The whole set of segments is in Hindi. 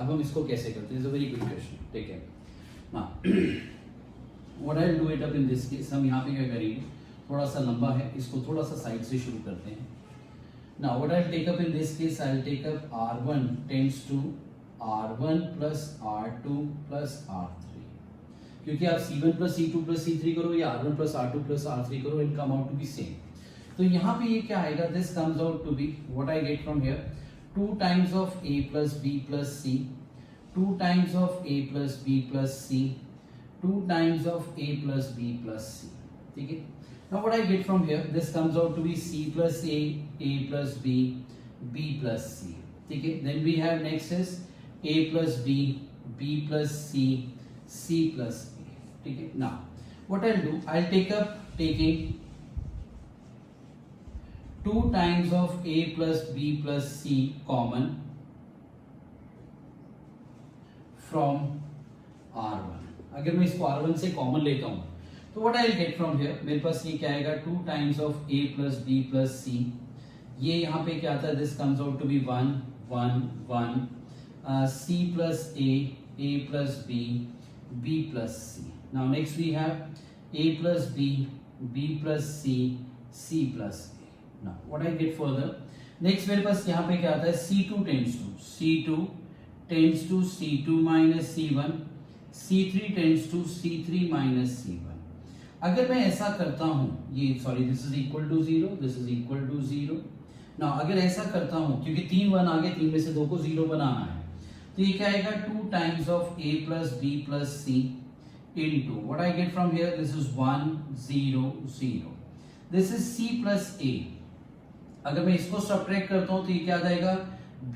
अब हम इसको कैसे करते हैं, is a very good question. ठीक है ना, what I will do it up in this case, हम यहाँ पे क्या करेंगे, थोड़ा सा लंबा है, इसको थोड़ा सा साइड से शुरू करते हैं। Now what I will take up in this case, I will take up r1 tends to r1 plus r2 plus r3, क्योंकि आप c1 plus c2 plus c3 करो या r1 plus r2 plus r3 करो, it come out to be same. तो यहाँ पे ये क्या आएगा, this comes out to be what I get from here, 2 times of a plus b plus c, 2 times of a plus b plus c, 2 times of a plus b plus c। ठीक है, now what I get from here, this comes out to be c plus a plus b, b plus c। ठीक है, then we have next is a plus b, b plus c, c plus a। ठीक है, now what I'll do, I'll taking 2 times of a plus b plus c common from r1। अगर मैं इसको r1 से कॉमन लेता हूं तो what I'll get from here, मेरे पास ये क्या आएगा, 2 times of a plus b plus c, ये यहाँ पे क्या आता है, this comes out to be 1 1 1, c plus a plus b, b plus c। Now next we have a plus b, b plus c, c plus a। Now what I get further, next मेरे पास यहाँ पे क्या आता है, c2 tends to c2 minus c1, c3 tends to c3 minus c1। अगर मैं ऐसा करता हूं, ये sorry this is equal to 0, this is equal to 0। Now अगर ऐसा करता हूं, क्योंकि 3 1 आगे, 3 में से 2 को 0 बनाना है, तो ये क्या आएगा, 2 times of a plus b plus c into what I get from here, this is 1 0 0, this is c plus a। अगर मैं इसको सब्ट्रैक्ट करता हूं तो ये क्या आ जाएगा,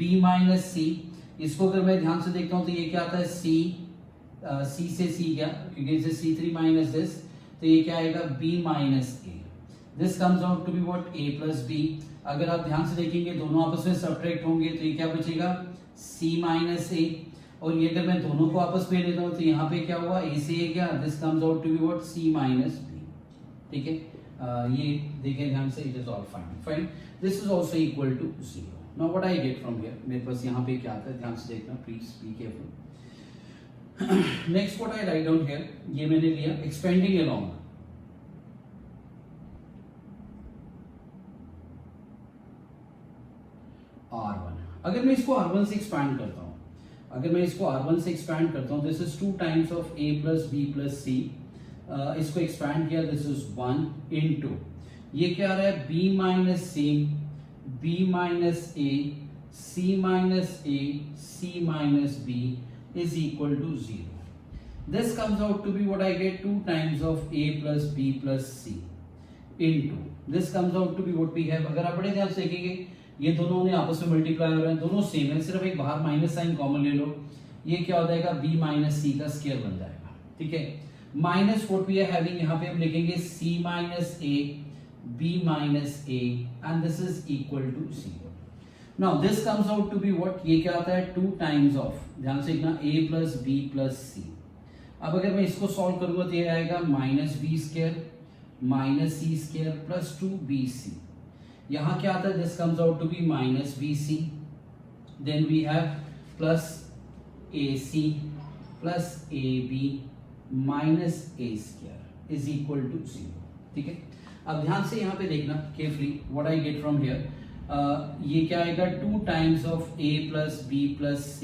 b माइनस c। इसको अगर मैं ध्यान से देखता हूं तो ये क्या आता है, c से c गया, क्योंकि इसे c3 माइनस दिस, तो ये क्या आएगा, b minus A. This comes out to be what, a plus b। अगर आप ध्यान से देखेंगे दोनों आपस में सब्ट्रैक्ट होंगे तो ये क्या बचेगा, c माइनस ए। और ये अगर मैं दोनों को आपस में लेता हूं तो यहाँ पे क्या हुआ, a से a गया, this comes out to be what, c minus b। ठीक है, ये देखें ध्यान से, it is all fine. This is also equal to 0। Now what I get from here, मेरे पास यहाँ पे क्या आता है, ध्यान से देखना please, be careful. Next what I write down here, ये मैंने लिया एक्सपेंडिंग अलोंग r1। अगर मैं इसको r1 से एक्सपैंड करता हूं, this is 2 times of a plus b plus c, इसको एक्सपैंड किया, दिस इज 1 इनटू ये क्या आ रहा है, b minus c, b minus a, c minus a, c minus b is equal to 0। This comes out to be what I get, 2 times of a plus b plus c into this comes out to be what we have। अगर आप बड़े ध्यान से देखेंगे ये दोनों ने आपस में मल्टीप्लाई हो रहे हैं, दोनों सेम है, सिर्फ एक बाहर माइनस साइन कॉमन ले लो, ये क्या हो जाएगा, b माइनस c का स्क्वायर बन जाएगा। ठीक है, minus what we are having, यहाँ पे हम लिखेंगे c minus a, b minus a and this is equal to 0। Now this comes out to be what, ये क्या आता है, 2 times of, ध्यान से देखना, a plus b plus c। अब अगर मैं इसको सॉल्व करूंगा तो ये आएगा minus B square minus C square plus 2bc। यहाँ क्या आता है, this comes out to be minus bc, then we have plus ac plus ab minus a square is equal to 0। ठीक है, अब ध्यान से यहाँ पे देखना carefully, what I get from here, ये क्या आएगा, 2 times of a plus b plus c,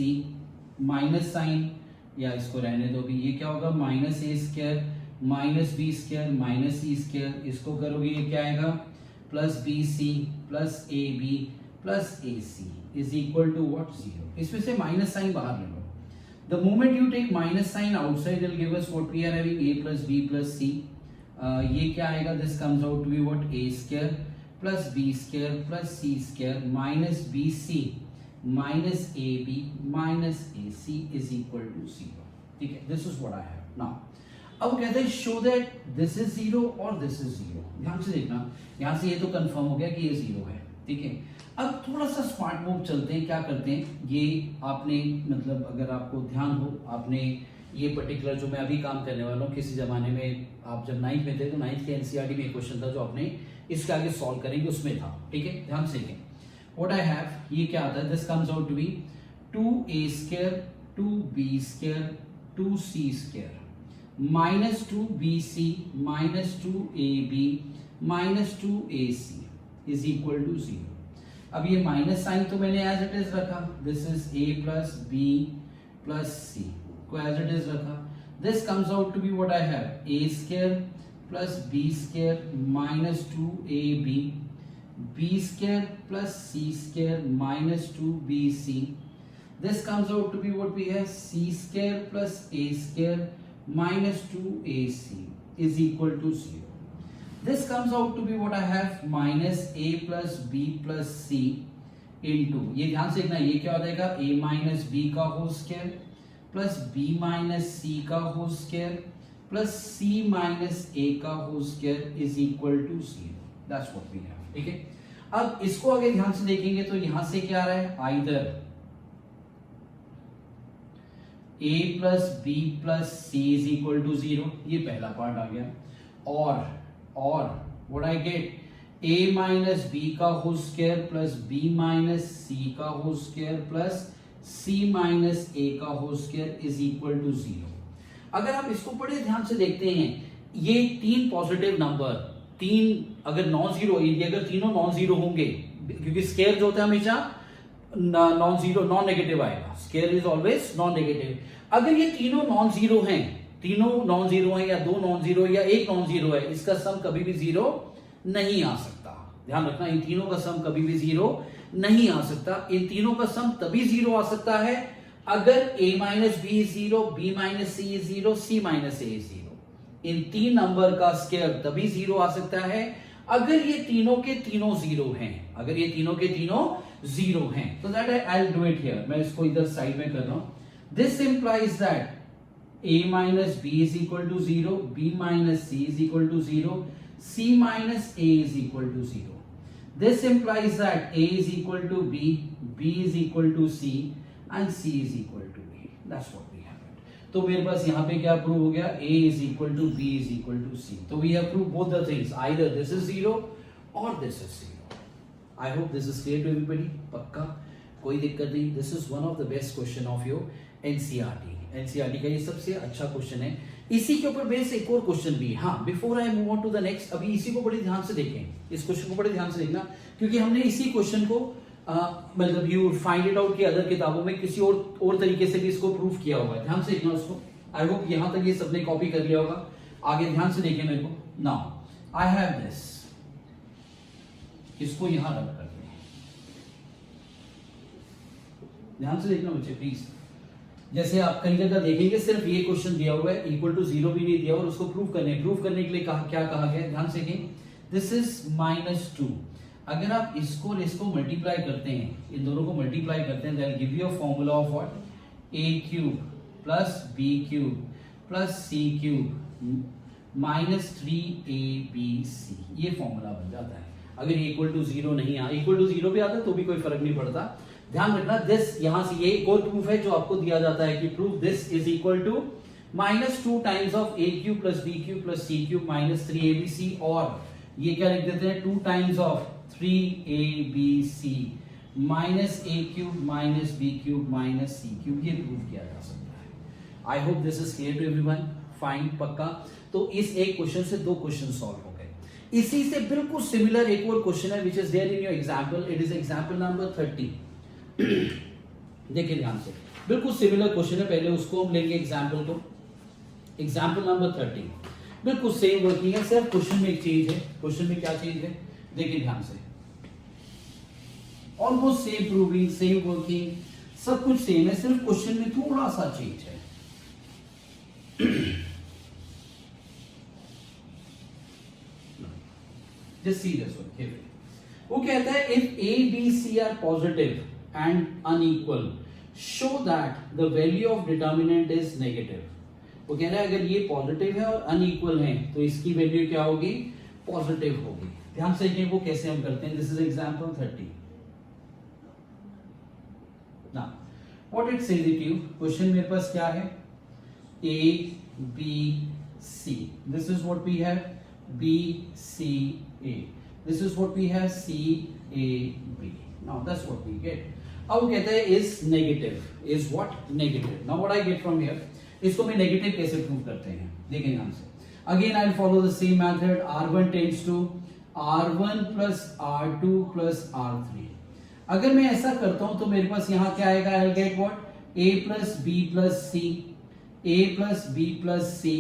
minus sign या इसको रहने दो भी, ये क्या होगा, minus a square minus b square minus c square, इसको करोगे ये क्या आएगा, plus bc plus ab plus ac is equal to what, 0। इसमें से माइनस साइन बाहर ले लो, the moment you take minus sign outside will give us what we are having, a plus b plus c। ये क्या आएगा, this comes out to be what, a square plus b square plus c square minus bc minus ab minus ac is equal to 0। ठीक है, this is what I have. Now अब कहते हैं शो दैट दिस इज 0 और दिस इज 0। ध्यान से देखना, यहां से ये तो कंफर्म हो गया कि ये 0 है। ठीक है, अब थोड़ा सा स्मार्ट मूव चलते हैं, क्या करते हैं, ये आपने मतलब अगर आपको ध्यान हो, आपने ये पर्टिकुलर जो मैं अभी काम करने वाला हूँ, किसी जमाने में आप जब 9th में थे तो 9th के एनसीईआरटी में एक क्वेश्चन था जो आपने इसके आगे सॉल्व करेंगे उसमें था। ठीक है, ध्यान से देखें, व्हाट आई हैव, ये क्या आता है, this comes out to be 2a² 2b² 2c² -2bc -2ab -2ac is equal to 0। अब ये माइनस साइन तो मैंने एज इट इज रखा, this is a plus b plus c को एज इट इज रखा। This comes out to be what I have a² plus b² minus 2ab b² plus c² minus 2bc. This comes out to be what we have c² plus a² minus 2ac is equal to 0. This comes out to be what I have minus a plus b plus c into, ये ध्यान से देखना, ये क्या हो जाएगा a minus b का whole square plus b minus c का whole square plus c minus a का whole square is equal to 0. That's what we have. ठीक है, अब इसको अगर ध्यान से देखेंगे तो यहां से क्या आ रहा है, either a plus b plus c is equal to 0, ये पहला पार्ट आ गया, और what I get a minus b का whole square plus b minus c का whole square plus c minus a का whole square is equal to 0. अगर आप इसको बड़े ध्यान से देखते हैं, ये तीन पॉजिटिव नंबर, तीन अगर नॉन जीरो, अगर तीनों नॉन जीरो होंगे, क्योंकि स्केयर जो होता है हमेशा नॉन जीरो नॉन नेगेटिव आएगा, square is always non negative. अगर ये तीनों नॉन जीरो हैं, तीनों नॉन जीरो हैं या दो नॉन जीरो या एक नॉन जीरो है, इसका सम कभी भी जीरो नहीं आ सकता. ध्यान रखना, इन तीनों का सम कभी भी जीरो नहीं आ सकता. इन तीनों का सम तभी जीरो आ सकता है अगर a minus B is zero, b minus C is zero, c minus A is zero. इन तीन नंबर का स्क्वायर तभी जीरो आ सकता है अगर ये तीनों के तीनों जीरो हैं, अगर ये तीनों के तीनों जीरो हैं. तो that I will do it here, मैं इसको इधर साइड में कर रहा हूं. This implies that a minus B is equal to 0, b minus C is equal to 0, c minus a is equal to 0. This implies that a is equal to b, b is equal to c and c is equal to a. That's what we have. तो मेरे पास यहाँ पे क्या प्रूव हो गया, a is equal to b is equal to c. तो we have proved both the things. Either this is 0 or this is 0. I hope this is clear to everybody. पक्का कोई दिक्कत नहीं. This is one of the best question of your NCERT. NCERT का ये सबसे अच्छा क्वेश्चन है. इसी के ऊपर बेस एक और क्वेश्चन भी. हाँ, before I move on to the next, अभी इसी को बड़े ध्यान से देखें, इस क्वेश्चन को बड़े ध्यान से देखना, क्योंकि हमने इसी क्वेश्चन को मतलब यू फाइंड इट आउट की अदर किताबों में किसी और तरीके से भी इसको प्रूव किया हुआ है. ध्यान से देखना उसको. आई होप यहां तक ये सबने कॉपी कर लिया होगा. आगे ध्यान से देखें मेरे को. नाउ आई हैव दिस, इसको यहां रख करते हैं. ध्यान से देखना बच्चे प्लीज. जैसे आप कई जगह देखेंगे सिर्फ ये क्वेश्चन दिया हुआ है, इक्वल टू 0 भी नहीं दिया, और उसको प्रूव करने के लिए क्या कहा गया. ध्यान से देखें, दिस इज -2. अगर आप इसको और इसको मल्टीप्लाई करते हैं, इन दोनों को मल्टीप्लाई करते हैं, that give you a formula of what, a³ plus b³ plus c³ minus 3abc. ये फॉर्मूला बन जाता है. अगर ये इक्वल टू 0 नहीं आ, इक्वल टू 0 भी आता तो भी कोई फर्क नहीं पड़ता. ध्यान रखना, दिस यहां से ये एक और प्रूफ है जो आपको दिया जाता है कि proof this is equal to -2 times of a³ plus b³ plus c³ minus 3abc, और ये क्या लिख देते हैं, 2 times of 3abc minus a³ minus b³ minus c³. ये प्रूव किया जा सकता है. I hope this is clear to everyone. Fine, पक्का. तो इस एक क्वेश्चन से दो क्वेश्चन सॉल्व हो गए. इसी से बिल्कुल सिमिलर एक और क्वेश्चन है which is there in your example. It is example number 30. देखिए ध्यान से, बिल्कुल सिमिलर क्वेश्चन है. पहले उसको हम लेंगे एग्जाम्पल को. एग्जाम्पल नंबर 30 बिल्कुल सेम वर्किंग है, सिर्फ क्वेश्चन में एक चीज है. क्वेश्चन में क्या चीज है, देखिए ध्यान से. Almost same proving, same working, सब कुछ सेम है, सिर्फ क्वेश्चन में थोड़ा सा चेंज है. Just see this one. वो कहता है if a b c are positive and unequal, show that the value of determinant is negative. वो कह रहा है अगर ये पॉजिटिव है और अनइक्वल है तो इसकी वैल्यू क्या होगी, पॉजिटिव होगी. ध्यान से देखिए वो कैसे हम करते हैं. This is example 30. Now what it says it you, question मेरे पास क्या है, a b c. This is what we have, b c a. This is what we have, c a b. Now that's what we get. अब वो कहता है is negative, is what negative. Now what I get from here, इसको मैं नेगेटिव कैसे प्रूव करते हैं देखें ध्यान से। Again I will follow the same method, r1 tends to r1 plus r2 plus r3। अगर मैं ऐसा करता हूं तो मेरे पास यहां क्या आएगा, I will get what a plus b plus c, a plus b plus c,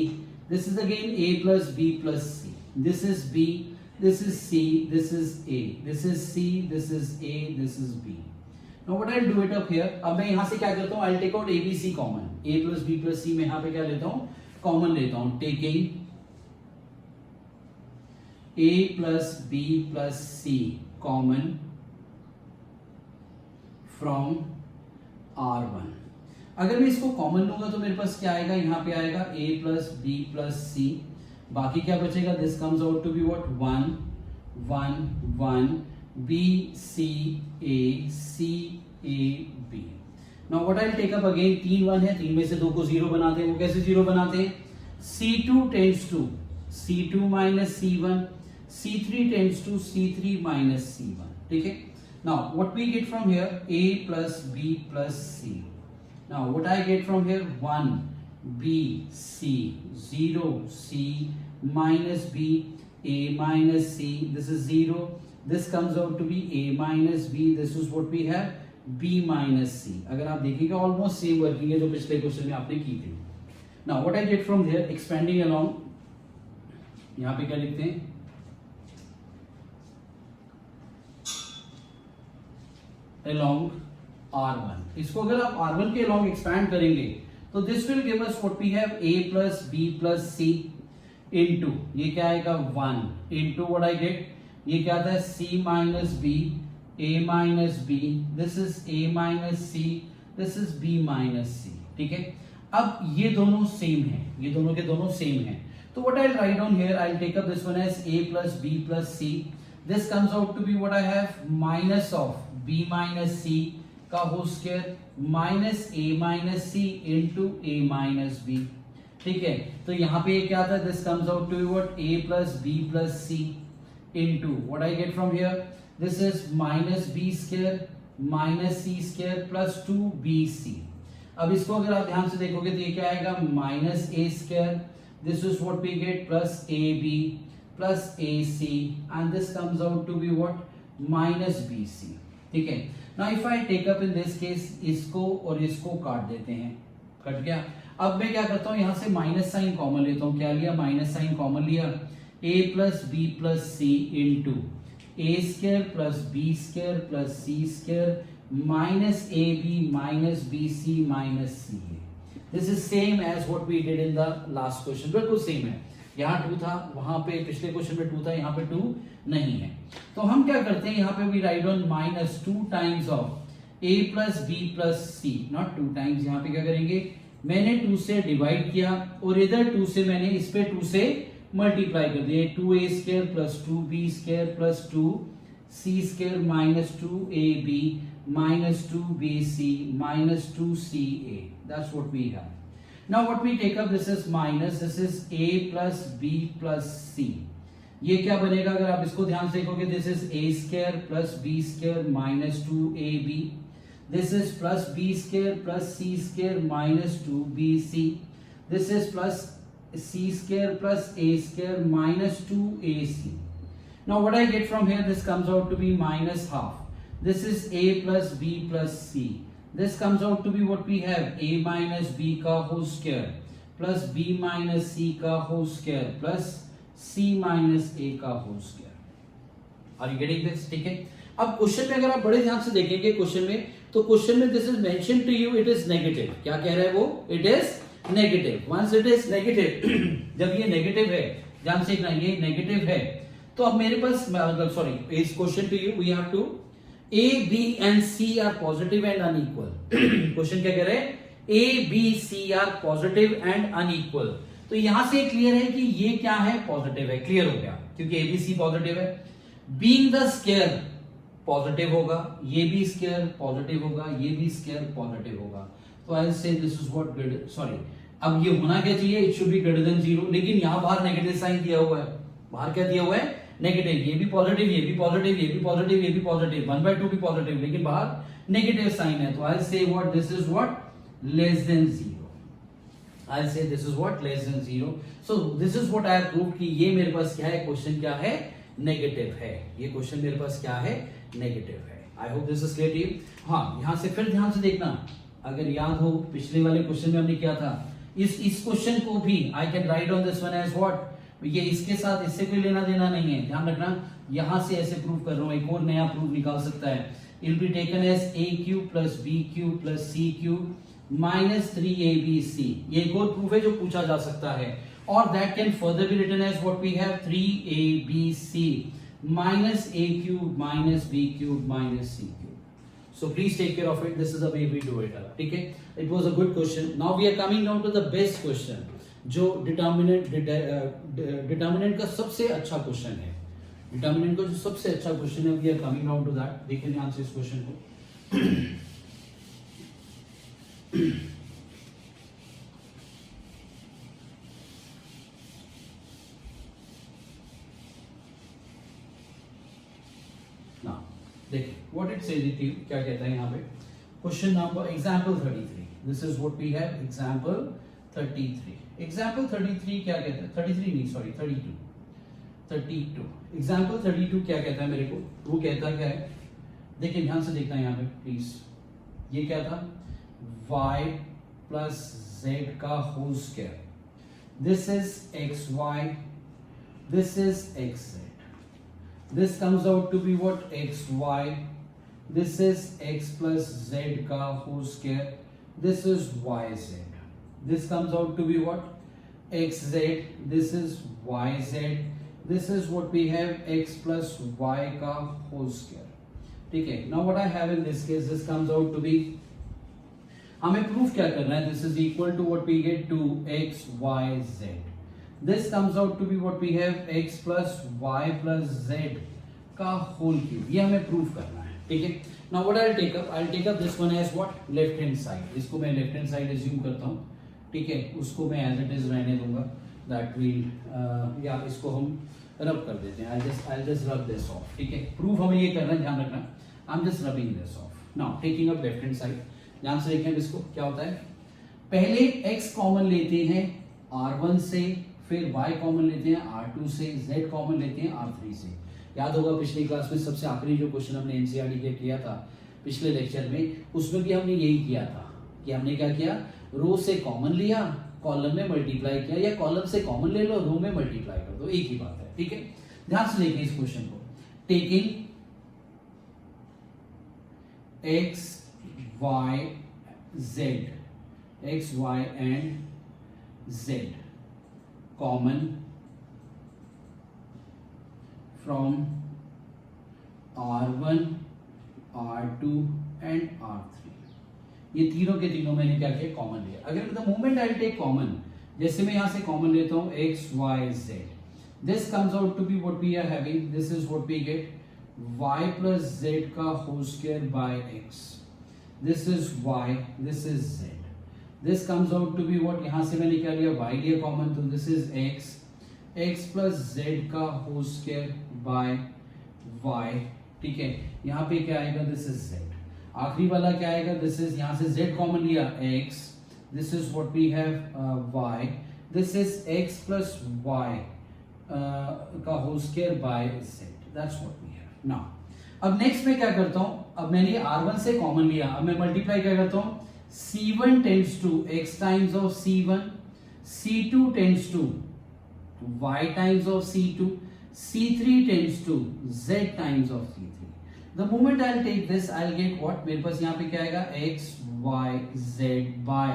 this is again a plus b plus c, this is b, this is c, this is a, this is c, this is a, this is b. Now what I'll do it up here, अब मैं यहां से क्या करता हूं, I'll take out a b c common, a plus b plus c मैं यहां पे क्या लेता हूं, कॉमन लेता हूं, taking a plus b plus c common from r1। अगर मैं इसको कॉमन लूंगा तो मेरे पास क्या आएगा, यहां पे आएगा a plus b plus c, बाकी क्या बचेगा, this comes out to be what 1 1 1 b c a b। Now what I will take up again, 3 1 है, 3 में से 2 को 0 बनाते हैं, वो कैसे 0 बनाते हैं, c2 tends to c2 minus c1, c3 tends to c3 minus c1, ठीक है। Now what we get from here, a plus b plus c। Now what I get from here, 1 b c, 0 c minus b, a minus c, this is 0, this comes out to be a minus b, this is what we have, b minus c। अगर आप देखिएगा ऑलमोस्ट सेम वर्किंग है जो पिछले क्वेश्चन में आपने की थी। Now what I get from here, expanding along, यहाँ पे क्या लिखते हैं, along R1। इसको अगर आप R1 के along expand करेंगे तो this will give us what we have, a plus b plus c into, ये क्या आएगा 1 into what I get, ये क्या आता है c minus b, a minus b, this is a minus c, this is b minus c, ठीक है। अब ये दोनों सेम है, ये दोनों के दोनों सेम है, तो what I'll write down here, I'll take up this one as a plus b plus c, this comes out to be what I have, minus of b minus c का whole square minus a minus c into a minus b, ठीक है। तो यहाँ पे क्या आता है, this comes out to be what, a plus b plus c into what I get from here, this is minus b square minus c square plus 2bc। अब इसको अगर आप ध्यान से देखोगे तो ये क्या आएगा, minus a square, this is what we get, plus ab plus ac and this comes out to be what, minus bc, ठीक है। Now if I take up in this case, इसको और इसको काट देते हैं, कट गया। अब मैं क्या करता हूं, यहां से माइनस साइन कॉमन लेता हूं, क्या लिया, माइनस साइन कॉमन लिया, a plus b plus c into a square plus b square plus c square minus a b minus b c minus c. This is same as what we did in the last question, बिल्कुल सेम है। यहाँ 2 था, वहां पे पिछले क्वेश्चन में 2 था, यहाँ पे 2 नहीं है। तो हम क्या करते हैं, यहाँ पे we write on minus 2 times of a plus b plus c, not 2 times. यहाँ पे क्या करेंगे, मैंने 2 से डिवाइड किया और इधर 2 से मैंने इस पे 2 से मल्टीप्लाई कर दिया, 2a square plus 2b square plus 2c square minus 2ab minus 2bc minus 2ca। That's what we have. Now what we take up, this is minus, this is a plus b plus c। ये क्या बनेगा, अगर आप इसको ध्यान से देखोगे, this is a square plus b square minus 2ab, this is plus b square plus c square minus 2bc, this is plus c square plus a square minus 2ac। Now what I get from here, this comes out to be minus half, this is a plus b plus c, this comes out to be what we have, a minus b का whole square plus b minus c का whole square plus c minus a का whole square। Are you getting this? ठीक है। अब क्वेश्चन में अगर आप बड़े ध्यान से देखेंगे क्वेश्चन में, तो क्वेश्चन में this is mention to you, it is negative. क्या कह रहा है वो, it is negative. Once it is negative, जब ये नेगेटिव है, ध्यान से देखना, ये नेगेटिव है, तो अब मेरे पास मतलब sorry, is question to you, we have to A, B and C are positive and unequal। Question क्या कह रहे हैं, A, B, C are positive and unequal। तो यहां से क्लियर है कि ये क्या है, पॉजिटिव है, क्लियर हो गया, क्योंकि A, B, C पॉजिटिव है। Being the square पॉजिटिव होगा, ये भी स्क्वायर पॉजिटिव होगा, ये भी स्क्वायर पॉजिटिव होगा। तो आई से this is what greater, sorry, अब ये होना क्या चाहिए, it should be greater than 0, लेकिन यहां बाहर नेगेटिव साइन दिया हुआ है, बाहर क्या दिया हुआ है, नेगेटिव, ये भी पॉजिटिव, ये भी पॉजिटिव, ये भी पॉजिटिव, ये भी पॉजिटिव, 1/2 भी पॉजिटिव, लेकिन बाहर नेगेटिव साइन है, तो आई से what this is what less than 0. I'll say this is what less than 0. So this is what I have proved कि ये मेरे पास क्या है, क्वेश्चन क्या है, नेगेटिव है. ये क्वेश्चन मेरे पास क्या है, नेगेटिव है. I hope this is clear to you. हाँ, यहाँ से फिर ध्यान से देखना, अगर याद हो पिछले वाले क्वेश्चन में हमने क्या था, इस क्वेश्चन को भी I can write on this one as what, ये इसके साथ इससे कोई लेना देना नहीं है, ध्यान रखना. यहाँ से ऐसे प्रूव कर रहा हूँ, एक और नया प्रूफ निकाल सकता है. It will be taken as a cube plus b cube plus c cube minus 3abc. ये एक और प्रूफ है जो पूछा जा सकता है. और that can further be written as what we have 3abc minus a cube minus b cube minus c cube. So please take care of it. This is the way we do it. ठीक है, it was a good question. Now we are coming down to the best question, जो डिटर्मिनेंट का सबसे अच्छा क्वेश्चन है. डिटर्मिनेंट का जो सबसे अच्छा क्वेश्चन है, we are coming down to that. देखिए ध्यान से इस क्वेश्चन को. देखिए व्हाट इट सेज, क्या कहता है यहाँ पे. Question number example 33. This is what we have, example 33. Example 33 क्या कहता है, 33 नहीं सॉरी 32. एग्जांपल 32 क्या कहता है मेरे को, वो कहता क्या है, देखिए ध्यान से देखना यहाँ पे प्लीज. ये क्या था, y प्लस z का whole square. This is xy, this is xz. This comes out to be what, xy. This is x plus z का whole square. This is yz. This comes out to be what, xz. This is yz. This is what we have, x plus y का whole square. ठीक है. Now what I have in this case, this comes out to be, हमें प्रूफ क्या करना है, this is equal to what we get to x y z. This comes out to be what we have, x plus y plus z का होल क्यूब. ये हमें प्रूफ करना है. ठीक है. Now what I'll take up this one as what, left hand side. इसको मैं लेफ्ट हैंड साइड एज्यूम करता हूँ. ठीक है, उसको मैं एज इट इज रहने दूंगा. दैट विल, या इसको हम रब कर देते हैं. I'll just rub this off. ठीक है, प्रूफ हमें ये करना है, ध्यान रखना. I'm just rubbing this off. Now taking up left hand side. ध्यान से देखें इसको, क्या होता है, पहले x कॉमन लेते हैं r1 से, फिर y कॉमन लेते हैं r2 से, z कॉमन लेते हैं r3 से. याद होगा पिछली क्लास में सबसे आखिरी जो क्वेश्चन हमने एनसीईआरटी के किया था पिछले लेक्चर में, उसमें भी हमने यही किया था कि हमने क्या किया, रो से कॉमन लिया, कॉलम में मल्टीप्लाई किया, या कॉलम से कॉमन ले लो, रो में मल्टीप्लाई कर दो, एक ही बात है. ठीक है, ध्यान से देखिए इस क्वेश्चन को. Taking x y z, x y and z common from r1 r2 and r3. ये तीनों के तीनों मैंने क्या किया, कॉमन लिया. अगर the moment I take common, जैसे मैं यहां से कॉमन लेता हूं x y z, this comes out to be what we are having, this is what we get, y plus z का whole square by x. This is y, this is z. This comes out to be what, यहां से मैंने क्या लिया, y लिया कॉमन, तो this is x plus z का होल स्क्वायर बाय y. ठीक है, यहाँ पे क्या आएगा, दिस इज z. आखिरी वाला क्या आएगा, दिस इज, यहाँ से z कॉमन लिया x, this is what we have y, this is x plus y का whole square by z. That's what we have. Now अब नेक्स्ट में क्या करता हूं, अब मैंने r1 से कॉमन लिया, अब मैं मल्टीप्लाई क्या करता हूं, c1 tends to x times of c1, c2 tends to y times of c2, c3 tends to z times of c3. The moment I'll take this, I'll get what, मेरे पास यहाँ पे क्या आएगा, x y z by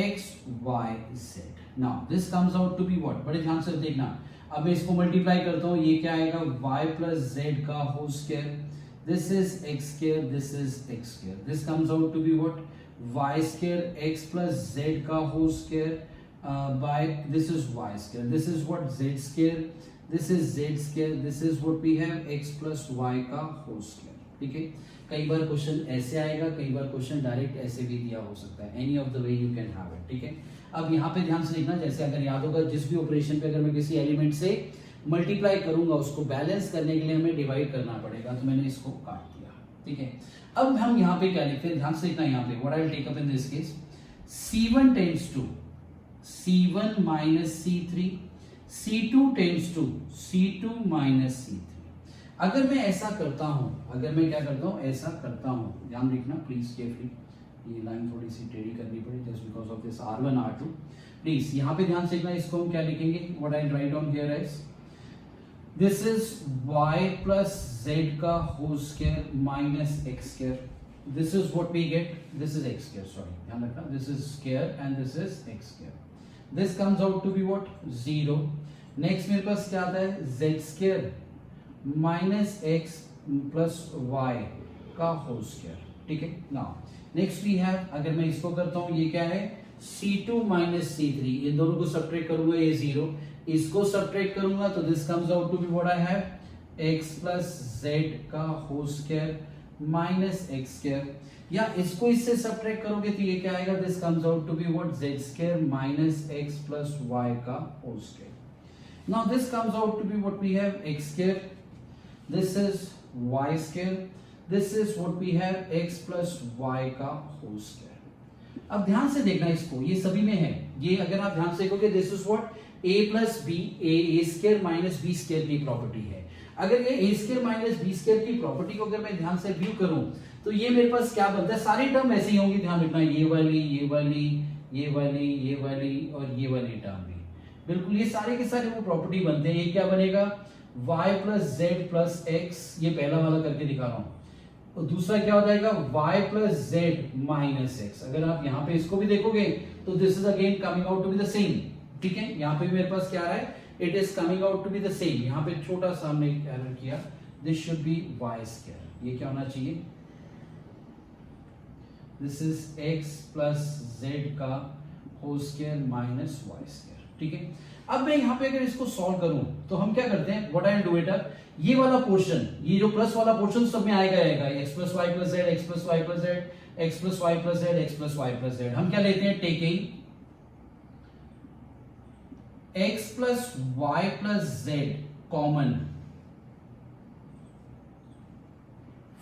x y z. Now this comes out to be what, बड़े ध्यान से देखना. अब मैं इसको मल्टीप्लाई करता हूँ, ये क्या आएगा, y plus z का whole square. This is x square, this is x square. This comes out to be what, y square x plus z का whole square by, this is y square, this is what, z square, this is z square, this is what we have, x plus y का whole square. ठीक है, कई बार क्वेश्चन ऐसे आएगा, कई बार क्वेश्चन डायरेक्ट ऐसे भी दिया हो सकता है. Any of the way you can have it. ठीक है, अब यहाँ पे ध्यान से देखना, जैसे अगर याद होगा, जिस भी ऑपरेशन पे अगर मैं किसी एलिमेंट से मल्टीप्लाई करूंगा उसको बैलेंस करने के लिए हमें डिवाइड करना पड़ेगा, तो मैंने इसको काट दिया। ठीक है, अब हम यहाँ पे क्या लिखते हैं, ध्यान से लिखना यहाँ पे, what I will take up in this case, C1 tends to C1 minus C3, C2 tends to C2 minus C3। अगर मैं ऐसा करता हूं, अगर मैं क्या करता हूं, ऐसा करता हूं, ध्यान रखना प्लीज केयरफुली, ये लाइन थोड़ी सी टेढ़ी करनी पड़ी just because of this R1 R2, please यहाँ पे ध्यान से लिखना, इसको हम क्या लिखेंगे, what I write on here is this is y plus z का whole square minus x square, this is what we get, this is x square, sorry ध्यान रखना, this is square and this is x square, this comes out to be what, 0। next मेरे पास क्या आता है, z square minus x plus y का होल स्क्वायर। ठीक है, नाउ नेक्स्ट वी हैव, अगर मैं इसको करता हूं, ये क्या है, C2 माइनस C3, इन दोनों को सब्ट्रैक्ट करूंगा, ये 0, इसको सब्ट्रैक्ट करूंगा तो this comes out to be what I have, x plus z का whole square minus x square, या इसको इससे सब्ट्रैक्ट करोगे तो ये क्या आएगा, this comes out to be what, z square minus x plus y का whole square. Now this comes out to be what we have, x square, this is y square, this is what we have x plus y का होल स्क्वायर। अब ध्यान से देखना इसको, ये सभी में है, ये अगर आप ध्यान से देखोगे, this is what a plus b, a square minus b square की प्रॉपर्टी है। अगर ये a square minus b square की प्रॉपर्टी को अगर मैं ध्यान से व्यू करूं तो ये मेरे पास क्या बनता है, सारी टर्म ऐसे ही होंगी, ध्यान रखना, ये वाली, ये वाली, ये वाली, ये वाली और ये वाली टर्म भी, बिल्कुल ये सारे के सारे वो प्रॉपर्टी बनते हैं। ये क्या बनेगा, y plus Z plus x, ये पहला वाला करके दिखा रहा हूं, और दूसरा क्या हो जाएगा, y plus z minus x. अगर आप यहाँ पे इसको भी देखोगे तो this is again coming out to be the same. ठीक है, यहाँ पे भी मेरे पास क्या आ रहा है, it is coming out to be the same. यहाँ पे छोटा सा हमने एरर किया, this should be y square, ये क्या होना चाहिए, this is x plus z का whole square minus y square. ठीक है, अब मैं यहाँ पे अगर इसको सॉल्व करूं तो हम क्या करते हैं, what I will do it, ये वाला पोर्शन, ये जो प्लस वाला पोर्शन सब में आएगा, x plus y plus z, x plus y plus z, x plus y plus z, x plus y plus z. हम क्या लेते हैं, taking x plus y plus z common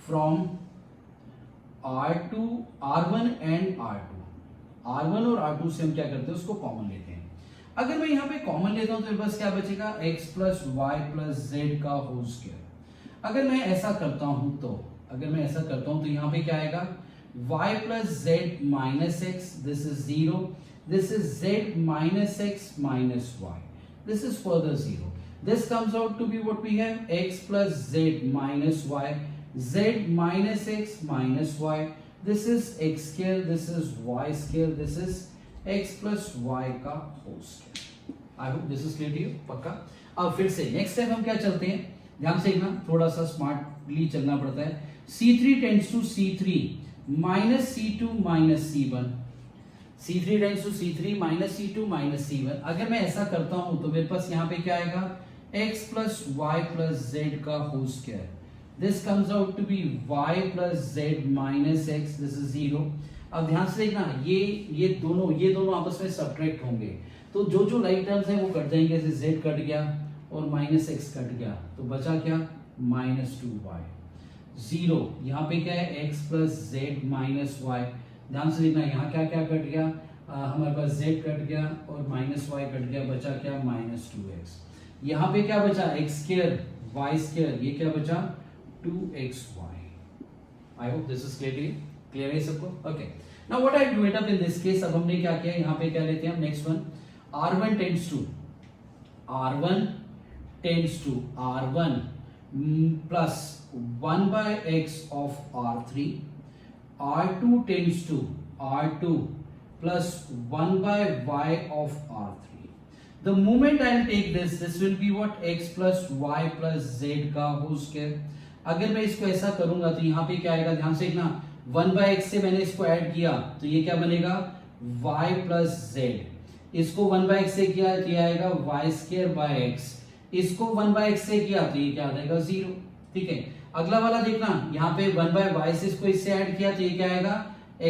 from R2, R1 and R2, R1 और R2 से हम क्या करते हैं, उसको कॉमन लेते हैं। अगर मैं यहाँ पे कॉमन लेता हूं तो मेरे पास क्या बचेगा, x plus y plus z का होल स्क्वायर। अगर मैं ऐसा करता हूं तो, अगर मैं ऐसा करता हूं तो यहाँ पे क्या आएगा, y plus z minus x, this is 0, this is z minus x minus y, this is further 0, this comes out to be what we have, x plus z minus y, z minus x minus y, this is x square, this is y square, this is x plus y का whole square। I hope this is clear to you, पक्का। अब फिर से नेक्स्ट स्टेप हम क्या चलते हैं, ध्यान से देखना, थोड़ा सा स्मार्टली चलना पड़ता है। C3 tends to C3 minus C2 minus C1, C3 tends to C3 minus C2 minus C1। अगर मैं ऐसा करता हूं तो मेरे पास यहाँ पे क्या आएगा, x plus y plus z का whole square, this comes out to be y plus z minus x, this is 0। अब ध्यान से देखना, ये दोनों आपस में सब्ट्रैक्ट होंगे, तो जो जो लाइक टर्म्स हैं वो कट जाएंगे, जैसे z कट गया और माइनस x कट गया, तो बचा क्या, माइनस 2y, 0। यहाँ पे क्या है, x plus z minus y, ध्यान से देखना, यहाँ क्या क्या कट गया, हमारे पास z कट गया और माइनस y कट गया, बचा क्या, माइनस 2x। यहाँ पे क्या बचा, x स्क्वायर y स्क्वायर, ये क्या बचा, 2xy। I hope this is clear है सबको, okay. Now what I do it up in this case, अब हमने क्या किया, यहाँ पे क्या लेते हैं हम, next one, R1 tends to R1 plus 1 by x of R3, R2 tends to R2 plus 1 by y of R3. The moment I'll take this will be what, x plus y plus z का whole square। अगर मैं इसको ऐसा करूंगा तो यहाँ पे क्या आएगा, ध्यान से देखना, 1 by x से मैंने इसको ऐड किया तो ये क्या बनेगा, y plus z। इसको 1 by x से किया तो ये आएगा y square by x, इसको 1 by x से किया तो ये क्या आ जाएगा, 0। ठीक है, अगला वाला देखना, यहाँ पे 1 by y से इसको इससे ऐड किया तो ये क्या आएगा,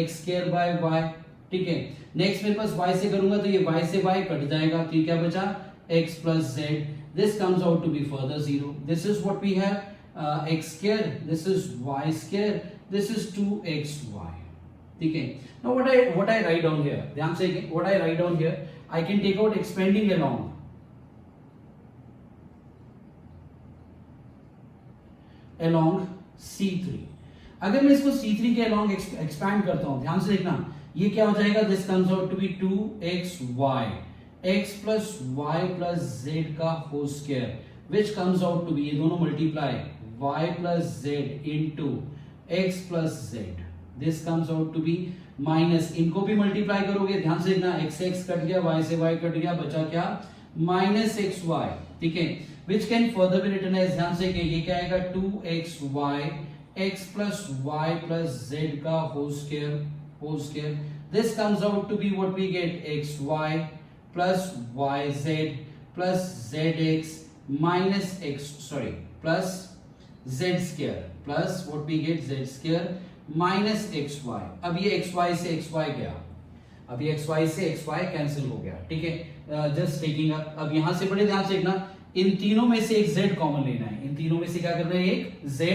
x square by y। ठीक है, नेक्स्ट मेरे पास y से करूंगा तो ये y से y कट जाएगा तो ये क्या बचा, x plus z. This comes out to be further 0. This is what we have, x square, this is y square, this is 2xy. ठीक है. Now what I write down here, ध्यान से what I write down here, I can take out expanding along C3. अगर मैं इसको C3 के along expand करता हूं, ध्यान से देखना, ये क्या हो जाएगा, this comes out to be 2xy, x plus y plus z का whole square, which comes out to be, ये दोनों multiply, y plus z into x plus z. This comes out to be minus, इनको भी multiply करोगे, ध्यान से देखना, x कट गया, y से y कट गया, बचा क्या, minus xy. ठीक है, which can further be written as, ध्यान से ये क्या आएगा, 2xy x plus y plus z का whole square. This comes out to be what we get, xy plus yz plus zx minus plus z square plus what we get, z square minus xy. अब ये xy से xy गया, अब ये xy से xy कैंसिल हो गया. ठीक है, जस्ट टेकिंग अप. अब यहां से बड़े ध्यान से देखना, इन तीनों में से एक z कॉमन लेना है, इन तीनों में से क्या करना है, एक z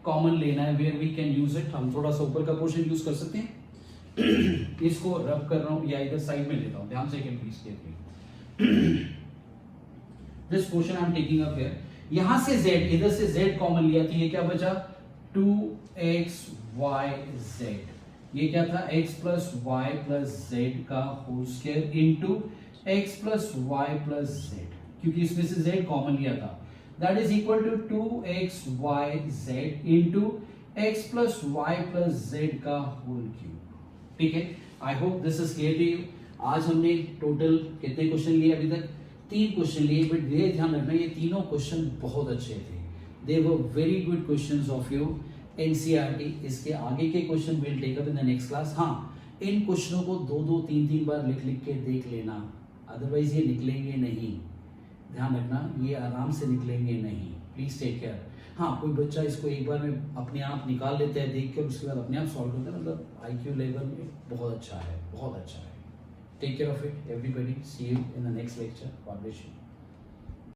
कॉमन लेना है. Where we can use it, हम थोड़ा सा ऊपर का पोर्शन यूज कर सकते हैं. इसको रब कर रहा हूं या इधर साइड में लेता हूं, ध्यान से please take this portion I am taking up here. यहां से z, इधर से z कॉमन लिया, तो ये क्या बचा, 2xyz. ये क्या था, x plus y plus z का whole square into x plus y plus z, क्योंकि इसमें से z कॉमन लिया था. That is equal to 2xyz into x plus y plus z का होल क्यूब. ठीक है, I hope this is clear to you. आज हमने टोटल कितने क्वेश्चन लिए अभी तक, 3 क्वेश्चन लिए, बट ये ध्यान रखना, ये तीनों क्वेश्चन बहुत अच्छे थे. They were very good questions of your NCERT. इसके आगे के question will take up in the next class. हाँ, इन क्वेश्चनों को 2-2, 3-3 बार लिख के देख लेना, अदरवाइज ये निकलेंगे नहीं. ध्यान रखना, ये आराम से निकलेंगे नहीं. Please take care. हाँ, कोई बच्चा इसको एक बार में अपने आप निकाल लेता है देख कर, उसके बाद अपने आप सॉल्व करता है, मतलब आईक्यू लेवल में बहुत अच्छा है, बहुत अच्छा है. Take care of it everybody. See you in the next lecture. God bless you.